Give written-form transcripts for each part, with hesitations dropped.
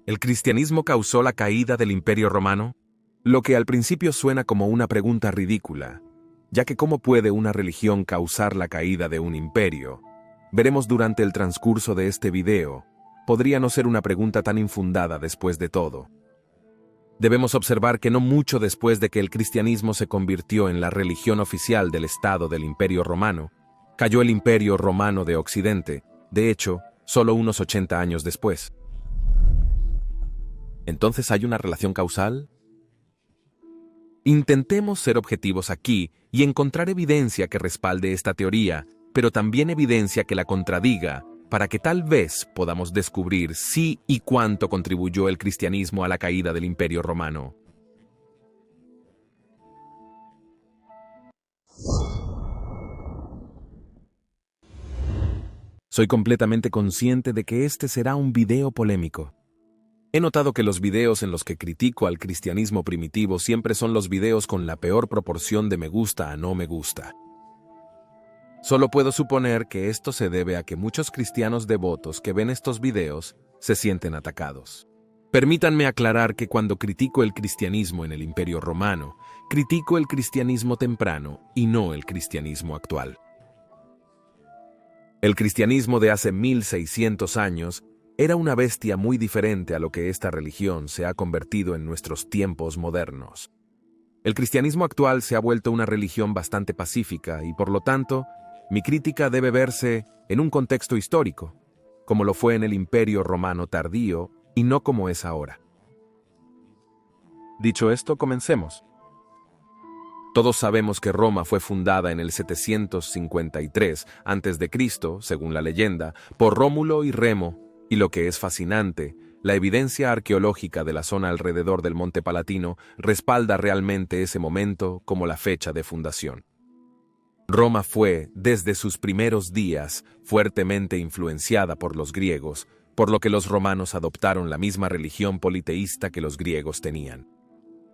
¿El cristianismo causó la caída del Imperio Romano? Lo que al principio suena como una pregunta ridícula, ya que ¿cómo puede una religión causar la caída de un imperio? Veremos durante el transcurso de este video, podría no ser una pregunta tan infundada después de todo. Debemos observar que no mucho después de que el cristianismo se convirtió en la religión oficial del Estado del Imperio Romano, cayó el Imperio Romano de Occidente, de hecho, solo unos 80 años después. ¿Entonces hay una relación causal? Intentemos ser objetivos aquí y encontrar evidencia que respalde esta teoría, pero también evidencia que la contradiga, para que tal vez podamos descubrir si y cuánto contribuyó el cristianismo a la caída del Imperio Romano. Soy completamente consciente de que este será un video polémico. He notado que los videos en los que critico al cristianismo primitivo siempre son los videos con la peor proporción de me gusta a no me gusta. Solo puedo suponer que esto se debe a que muchos cristianos devotos que ven estos videos se sienten atacados. Permítanme aclarar que cuando critico el cristianismo en el Imperio Romano, critico el cristianismo temprano y no el cristianismo actual. El cristianismo de hace 1600 años era una bestia muy diferente a lo que esta religión se ha convertido en nuestros tiempos modernos. El cristianismo actual se ha vuelto una religión bastante pacífica y, por lo tanto, mi crítica debe verse en un contexto histórico, como lo fue en el Imperio Romano tardío y no como es ahora. Dicho esto, comencemos. Todos sabemos que Roma fue fundada en el 753 a.C., según la leyenda, por Rómulo y Remo, y lo que es fascinante, la evidencia arqueológica de la zona alrededor del Monte Palatino respalda realmente ese momento como la fecha de fundación. Roma fue, desde sus primeros días, fuertemente influenciada por los griegos, por lo que los romanos adoptaron la misma religión politeísta que los griegos tenían.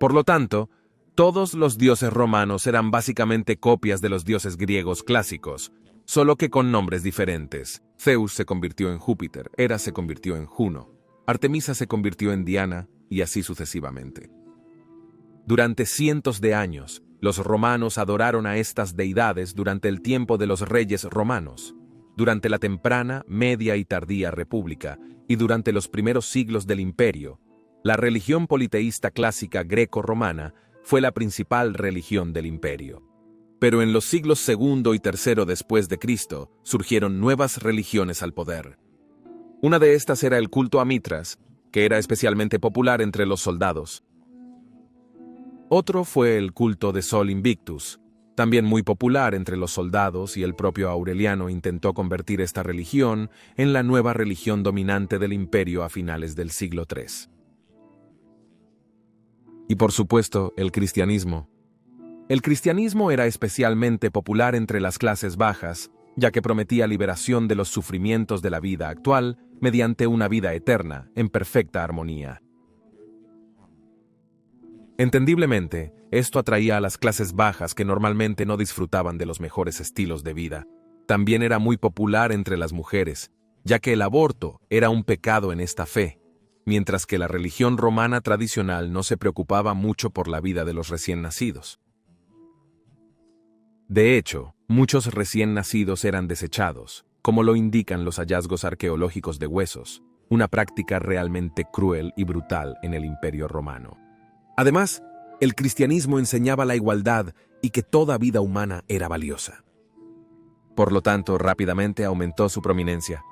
Por lo tanto, todos los dioses romanos eran básicamente copias de los dioses griegos clásicos, solo que con nombres diferentes. Zeus se convirtió en Júpiter, Hera se convirtió en Juno, Artemisa se convirtió en Diana, y así sucesivamente. Durante cientos de años, los romanos adoraron a estas deidades durante el tiempo de los reyes romanos, durante la temprana, media y tardía república, y durante los primeros siglos del imperio. La religión politeísta clásica greco-romana fue la principal religión del imperio. Pero en los siglos segundo y tercero después de Cristo, surgieron nuevas religiones al poder. Una de estas era el culto a Mitras, que era especialmente popular entre los soldados. Otro fue el culto de Sol Invictus, también muy popular entre los soldados, y el propio Aureliano intentó convertir esta religión en la nueva religión dominante del imperio a finales del siglo III. Y por supuesto, el cristianismo. El cristianismo era especialmente popular entre las clases bajas, ya que prometía liberación de los sufrimientos de la vida actual mediante una vida eterna, en perfecta armonía. Entendiblemente, esto atraía a las clases bajas que normalmente no disfrutaban de los mejores estilos de vida. También era muy popular entre las mujeres, ya que el aborto era un pecado en esta fe, mientras que la religión romana tradicional no se preocupaba mucho por la vida de los recién nacidos. De hecho, muchos recién nacidos eran desechados, como lo indican los hallazgos arqueológicos de huesos, una práctica realmente cruel y brutal en el Imperio Romano. Además, el cristianismo enseñaba la igualdad y que toda vida humana era valiosa. Por lo tanto, rápidamente aumentó su prominencia.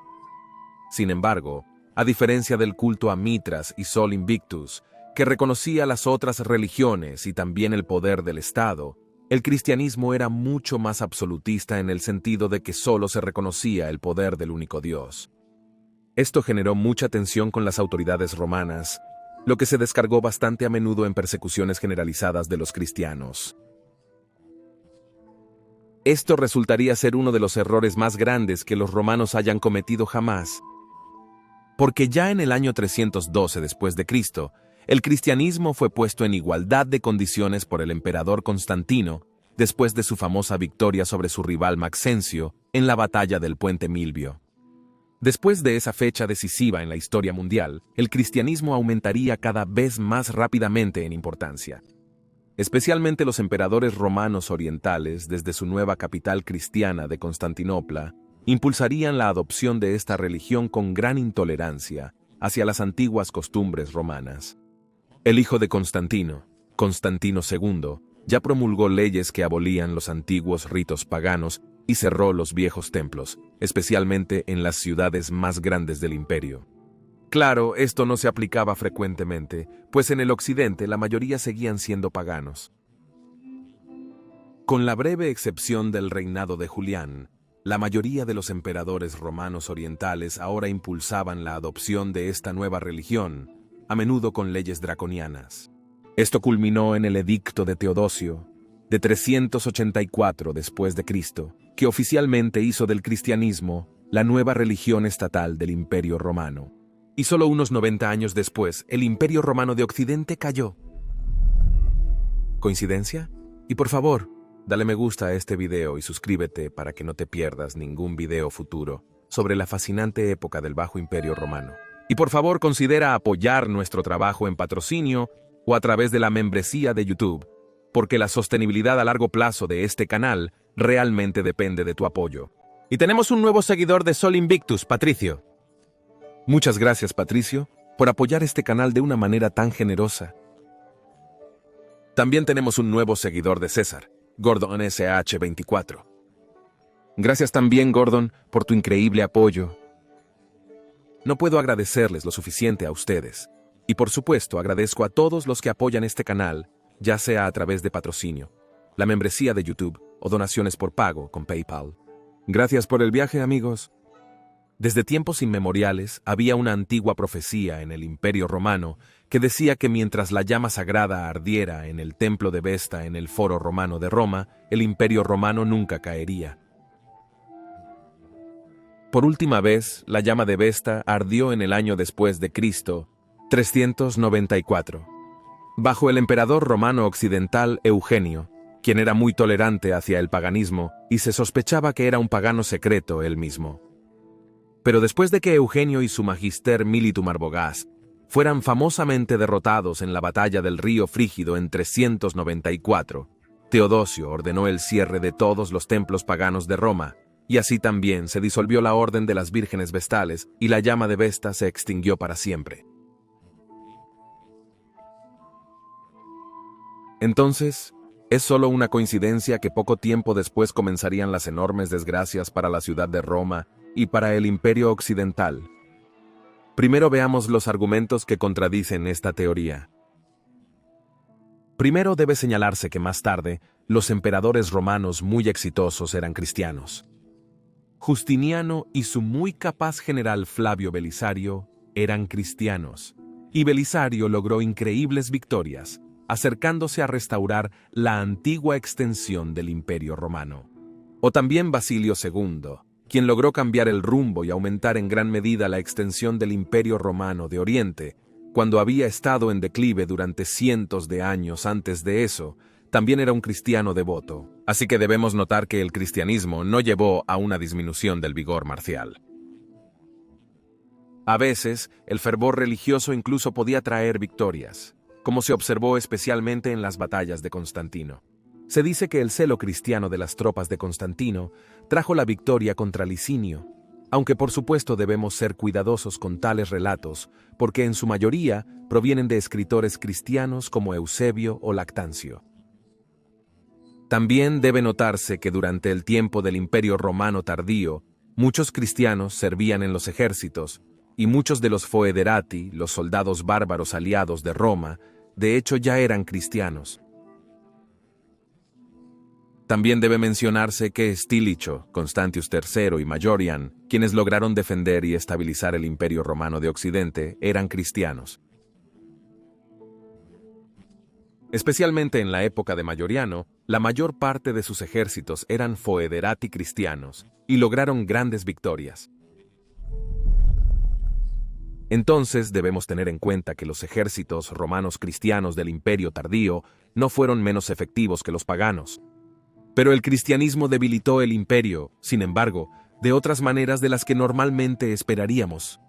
Sin embargo, a diferencia del culto a Mitras y Sol Invictus, que reconocía las otras religiones y también el poder del Estado, el cristianismo era mucho más absolutista en el sentido de que solo se reconocía el poder del único Dios. Esto generó mucha tensión con las autoridades romanas, lo que se descargó bastante a menudo en persecuciones generalizadas de los cristianos. Esto resultaría ser uno de los errores más grandes que los romanos hayan cometido jamás, porque ya en el año 312 después de Cristo, el cristianismo fue puesto en igualdad de condiciones por el emperador Constantino después de su famosa victoria sobre su rival Maxencio en la batalla del Puente Milvio. Después de esa fecha decisiva en la historia mundial, el cristianismo aumentaría cada vez más rápidamente en importancia. Especialmente los emperadores romanos orientales, desde su nueva capital cristiana de Constantinopla, impulsarían la adopción de esta religión con gran intolerancia hacia las antiguas costumbres romanas. El hijo de Constantino, Constantino II, ya promulgó leyes que abolían los antiguos ritos paganos y cerró los viejos templos, especialmente en las ciudades más grandes del imperio. Claro, esto no se aplicaba frecuentemente, pues en el occidente la mayoría seguían siendo paganos. Con la breve excepción del reinado de Julián, la mayoría de los emperadores romanos orientales ahora impulsaban la adopción de esta nueva religión, a menudo con leyes draconianas. Esto culminó en el Edicto de Teodosio, de 384 después de Cristo, que oficialmente hizo del cristianismo la nueva religión estatal del Imperio Romano. Y solo unos 90 años después, el Imperio Romano de Occidente cayó. ¿Coincidencia? Y por favor, dale me gusta a este video y suscríbete para que no te pierdas ningún video futuro sobre la fascinante época del Bajo Imperio Romano. Y por favor, considera apoyar nuestro trabajo en patrocinio o a través de la membresía de YouTube, porque la sostenibilidad a largo plazo de este canal realmente depende de tu apoyo. Y tenemos un nuevo seguidor de Sol Invictus, Patricio. Muchas gracias, Patricio, por apoyar este canal de una manera tan generosa. También tenemos un nuevo seguidor de César, Gordon SH24. Gracias también, Gordon, por tu increíble apoyo. No puedo agradecerles lo suficiente a ustedes. Y por supuesto, agradezco a todos los que apoyan este canal, ya sea a través de patrocinio, la membresía de YouTube o donaciones por pago con PayPal. Gracias por el viaje, amigos. Desde tiempos inmemoriales había una antigua profecía en el Imperio Romano que decía que mientras la llama sagrada ardiera en el templo de Vesta en el Foro Romano de Roma, el Imperio Romano nunca caería. Por última vez, la llama de Vesta ardió en el año después de Cristo, 394. Bajo el emperador romano occidental Eugenio, quien era muy tolerante hacia el paganismo y se sospechaba que era un pagano secreto él mismo. Pero después de que Eugenio y su magister Militum Arbogast fueran famosamente derrotados en la batalla del río Frígido en 394, Teodosio ordenó el cierre de todos los templos paganos de Roma, y así también se disolvió la orden de las vírgenes vestales y la llama de Vesta se extinguió para siempre. Entonces, ¿es solo una coincidencia que poco tiempo después comenzarían las enormes desgracias para la ciudad de Roma y para el Imperio Occidental? Primero veamos los argumentos que contradicen esta teoría. Primero debe señalarse que más tarde, los emperadores romanos muy exitosos eran cristianos. Justiniano y su muy capaz general Flavio Belisario eran cristianos, y Belisario logró increíbles victorias, acercándose a restaurar la antigua extensión del Imperio Romano. O también Basilio II, quien logró cambiar el rumbo y aumentar en gran medida la extensión del Imperio Romano de Oriente, cuando había estado en declive durante cientos de años antes de eso, también era un cristiano devoto. Así que debemos notar que el cristianismo no llevó a una disminución del vigor marcial. A veces, el fervor religioso incluso podía traer victorias, como se observó especialmente en las batallas de Constantino. Se dice que el celo cristiano de las tropas de Constantino trajo la victoria contra Licinio, aunque por supuesto debemos ser cuidadosos con tales relatos, porque en su mayoría provienen de escritores cristianos como Eusebio o Lactancio. También debe notarse que durante el tiempo del Imperio Romano tardío, muchos cristianos servían en los ejércitos, y muchos de los foederati, los soldados bárbaros aliados de Roma, de hecho ya eran cristianos. También debe mencionarse que Stilicho, Constantius III y Majorian, quienes lograron defender y estabilizar el Imperio Romano de Occidente, eran cristianos. Especialmente en la época de Majoriano, la mayor parte de sus ejércitos eran foederati cristianos y lograron grandes victorias. Entonces debemos tener en cuenta que los ejércitos romanos cristianos del Imperio tardío no fueron menos efectivos que los paganos. Pero el cristianismo debilitó el imperio, sin embargo, de otras maneras de las que normalmente esperaríamos.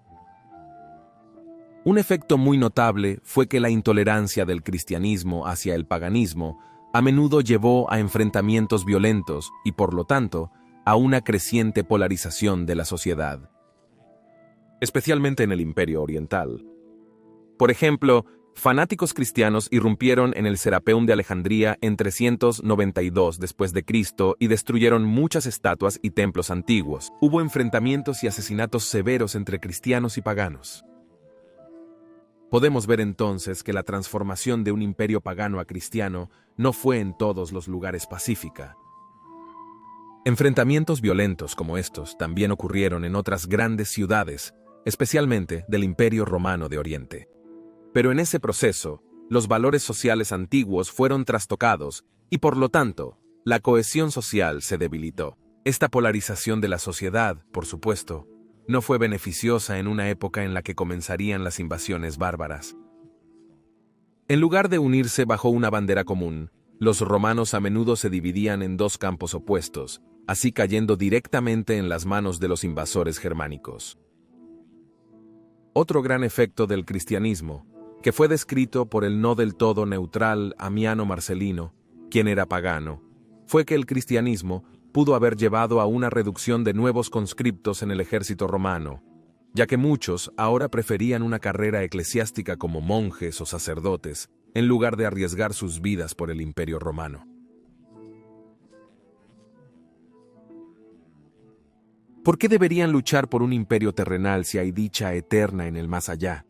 Un efecto muy notable fue que la intolerancia del cristianismo hacia el paganismo a menudo llevó a enfrentamientos violentos y, por lo tanto, a una creciente polarización de la sociedad, especialmente en el Imperio Oriental. Por ejemplo, fanáticos cristianos irrumpieron en el Serapeum de Alejandría en 392 después de Cristo y destruyeron muchas estatuas y templos antiguos. Hubo enfrentamientos y asesinatos severos entre cristianos y paganos. Podemos ver entonces que la transformación de un imperio pagano a cristiano no fue en todos los lugares pacífica. Enfrentamientos violentos como estos también ocurrieron en otras grandes ciudades, especialmente del Imperio Romano de Oriente. Pero en ese proceso, los valores sociales antiguos fueron trastocados y, por lo tanto, la cohesión social se debilitó. Esta polarización de la sociedad, por supuesto, no fue beneficiosa en una época en la que comenzarían las invasiones bárbaras. En lugar de unirse bajo una bandera común, los romanos a menudo se dividían en dos campos opuestos, así cayendo directamente en las manos de los invasores germánicos. Otro gran efecto del cristianismo, que fue descrito por el no del todo neutral Amiano Marcelino, quien era pagano, fue que el cristianismo pudo haber llevado a una reducción de nuevos conscriptos en el ejército romano, ya que muchos ahora preferían una carrera eclesiástica como monjes o sacerdotes, en lugar de arriesgar sus vidas por el Imperio Romano. ¿Por qué deberían luchar por un imperio terrenal si hay dicha eterna en el más allá?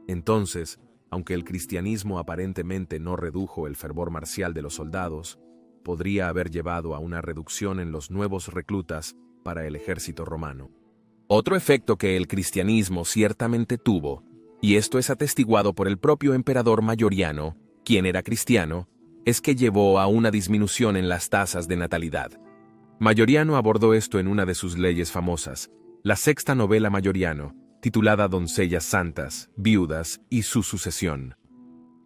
Entonces, aunque el cristianismo aparentemente no redujo el fervor marcial de los soldados, podría haber llevado a una reducción en los nuevos reclutas para el ejército romano. Otro efecto que el cristianismo ciertamente tuvo, y esto es atestiguado por el propio emperador Mayoriano, quien era cristiano, es que llevó a una disminución en las tasas de natalidad. Mayoriano abordó esto en una de sus leyes famosas, la sexta novela Mayoriano, titulada Doncellas Santas, Viudas y su sucesión.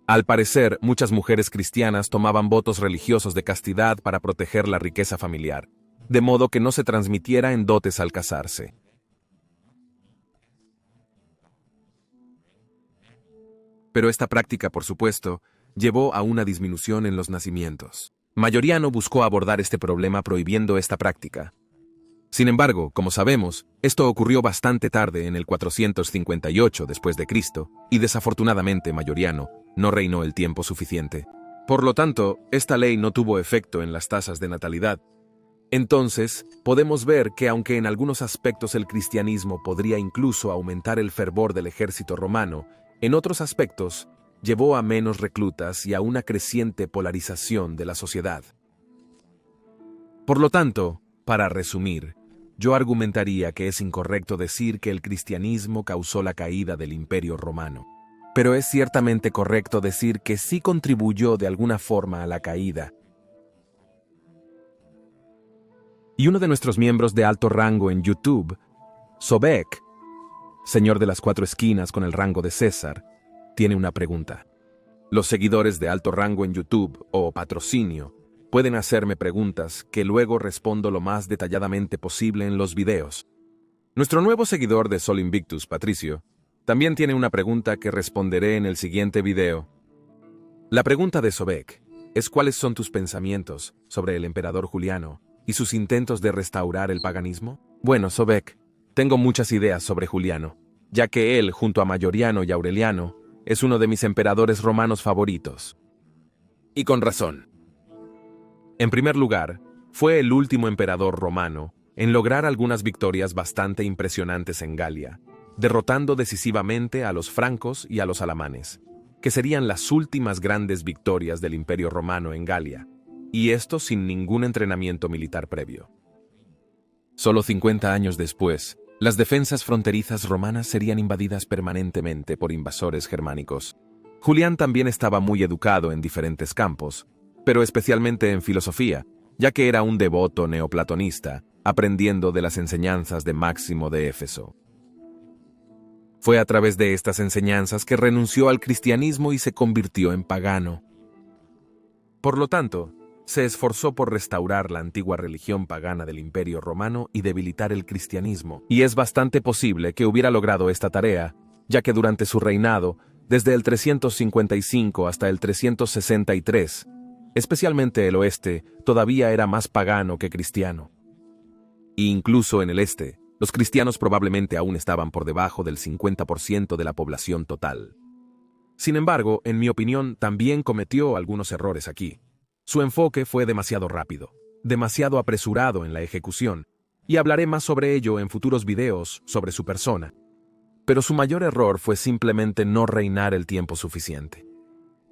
Al parecer, muchas mujeres cristianas tomaban votos religiosos de castidad para proteger la riqueza familiar, de modo que no se transmitiera en dotes al casarse. Pero esta práctica, por supuesto, llevó a una disminución en los nacimientos. Mayoriano buscó abordar este problema prohibiendo esta práctica. Sin embargo, como sabemos, esto ocurrió bastante tarde en el 458 después de Cristo, y desafortunadamente Mayoriano no reinó el tiempo suficiente. Por lo tanto, esta ley no tuvo efecto en las tasas de natalidad. Entonces, podemos ver que aunque en algunos aspectos el cristianismo podría incluso aumentar el fervor del ejército romano, en otros aspectos llevó a menos reclutas y a una creciente polarización de la sociedad. Por lo tanto, para resumir, yo argumentaría que es incorrecto decir que el cristianismo causó la caída del Imperio Romano. Pero es ciertamente correcto decir que sí contribuyó de alguna forma a la caída. Y uno de nuestros miembros de alto rango en YouTube, Sobek, señor de las 4 esquinas con el rango de César, tiene una pregunta. Los seguidores de alto rango en YouTube o patrocinio pueden hacerme preguntas que luego respondo lo más detalladamente posible en los videos. Nuestro nuevo seguidor de Sol Invictus, Patricio, también tiene una pregunta que responderé en el siguiente video. La pregunta de Sobek es ¿cuáles son tus pensamientos sobre el emperador Juliano y sus intentos de restaurar el paganismo? Bueno, Sobek, tengo muchas ideas sobre Juliano, ya que él, junto a Mayoriano y Aureliano, es uno de mis emperadores romanos favoritos. Y con razón. En primer lugar, fue el último emperador romano en lograr algunas victorias bastante impresionantes en Galia, derrotando decisivamente a los francos y a los alamanes, que serían las últimas grandes victorias del Imperio Romano en Galia, y esto sin ningún entrenamiento militar previo. Solo 50 años después, las defensas fronterizas romanas serían invadidas permanentemente por invasores germánicos. Julián también estaba muy educado en diferentes campos, pero especialmente en filosofía, ya que era un devoto neoplatonista, aprendiendo de las enseñanzas de Máximo de Éfeso. Fue a través de estas enseñanzas que renunció al cristianismo y se convirtió en pagano. Por lo tanto, se esforzó por restaurar la antigua religión pagana del Imperio Romano y debilitar el cristianismo. Y es bastante posible que hubiera logrado esta tarea, ya que durante su reinado, desde el 355 hasta el 363, especialmente el oeste, todavía era más pagano que cristiano. E incluso en el este, los cristianos probablemente aún estaban por debajo del 50% de la población total. Sin embargo, en mi opinión, también cometió algunos errores aquí. Su enfoque fue demasiado rápido, demasiado apresurado en la ejecución, y hablaré más sobre ello en futuros videos sobre su persona. Pero su mayor error fue simplemente no reinar el tiempo suficiente.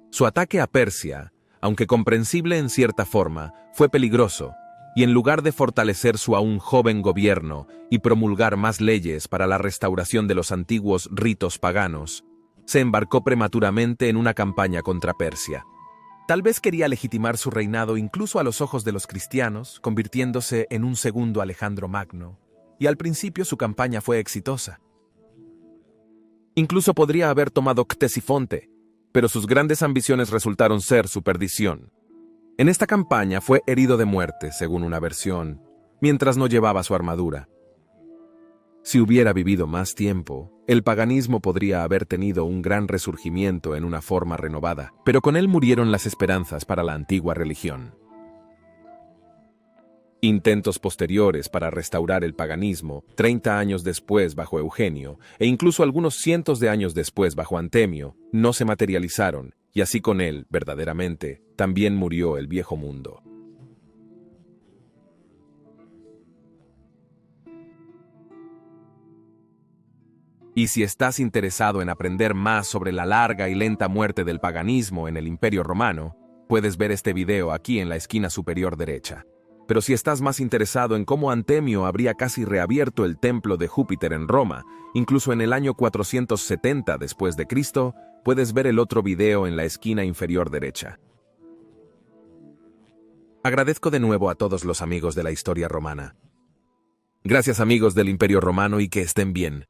Su ataque a Persia, aunque comprensible en cierta forma, fue peligroso, y en lugar de fortalecer su aún joven gobierno y promulgar más leyes para la restauración de los antiguos ritos paganos, se embarcó prematuramente en una campaña contra Persia. Tal vez quería legitimar su reinado incluso a los ojos de los cristianos, convirtiéndose en un segundo Alejandro Magno, y al principio su campaña fue exitosa. Incluso podría haber tomado Ctesifonte, pero sus grandes ambiciones resultaron ser su perdición. En esta campaña fue herido de muerte, según una versión, mientras no llevaba su armadura. Si hubiera vivido más tiempo, el paganismo podría haber tenido un gran resurgimiento en una forma renovada, pero con él murieron las esperanzas para la antigua religión. Intentos posteriores para restaurar el paganismo, 30 años después bajo Eugenio, e incluso algunos cientos de años después bajo Antemio, no se materializaron, y así con él, verdaderamente, también murió el viejo mundo. Y si estás interesado en aprender más sobre la larga y lenta muerte del paganismo en el Imperio Romano, puedes ver este video aquí en la esquina superior derecha. Pero si estás más interesado en cómo Antemio habría casi reabierto el templo de Júpiter en Roma, incluso en el año 470 después de Cristo, puedes ver el otro video en la esquina inferior derecha. Agradezco de nuevo a todos los amigos de la historia romana. Gracias amigos del Imperio Romano y que estén bien.